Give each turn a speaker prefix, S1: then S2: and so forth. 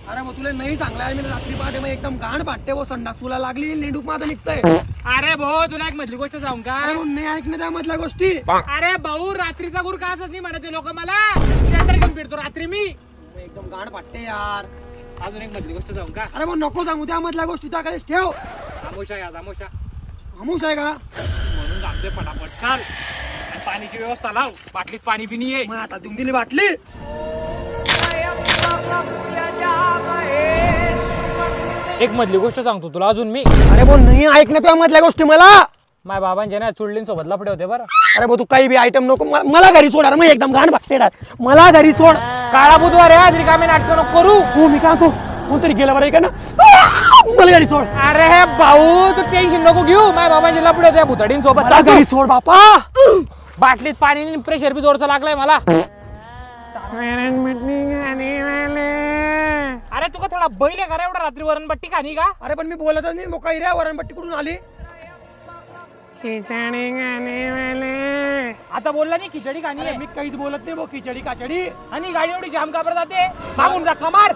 S1: अरे मग तुला नाही चांगला मी रात्री पहाटे मग एकदम गाण पाटते वो संडास तुला लागली लेंडूक माझं निघतंय.
S2: अरे भाऊ तुला एक मधली गोष्ट सांगू का?
S1: नाही ऐकणं त्या मधल्या गोष्टी.
S2: अरे भाऊ रात्रीचा गुर का असत नाही म्हणते लोक मला सिलेंडर घेऊन फिरतो रात्री मी
S1: एकदम गाण पाटते यार.
S2: अजून एक मधली गोष्ट सांगू का?
S1: अरे मग नको सांगू त्या मधल्या गोष्टी त्याकडेच ठेव.
S2: आमोशा या आमोशा
S1: हमूस आहे का
S2: म्हणून जाते पटापट चाल आणि पाण्याची व्यवस्था लाव बाटलीत पाणी पिणी आहे.
S1: मग आता देऊन दिली बाटली.
S2: एक मधली गोष्ट सांगतो तुला अजून मी.
S1: अरे भाऊ नाही ऐकणं त्या मधल्या गोष्टी मला.
S2: माझ्या बाबांच्या ना चुडलींसोबत लफडे होते बरं.
S1: अरे भाऊ तू काही बी आयटम नको मला घरी सोड. मग एकदम घाण पाटते मला घरी सोड.
S2: काळा बुधवार आहे आज रिकामे नाटक नको करू.
S1: हो मी का तो कोणतरी गेला बरं का ना मला घरी सोड.
S2: अरे भाऊ तू टेन्शन नको घेऊ माझ्या बाबांचे लफडे होते भुतडींसोबत.
S1: मला घरी सोड बापा.
S2: बाटलीत पाणी प्रेशर बी जोरचं लागलाय मला. अरे तुका थोडा बैल करा एवढा रात्री वरणपट्टी खाणी का?
S1: अरे पण मी बोलतच नाही मोका रे वरणपट्टी कुठून आली.
S2: आता बोलला नाही खिचडी खाणी आहे.
S1: मी काहीच बोलत नाही भाऊ खिचडी काचडी.
S2: आणि गाडी एवढी जाम का बरं जाते मागून जा कमार.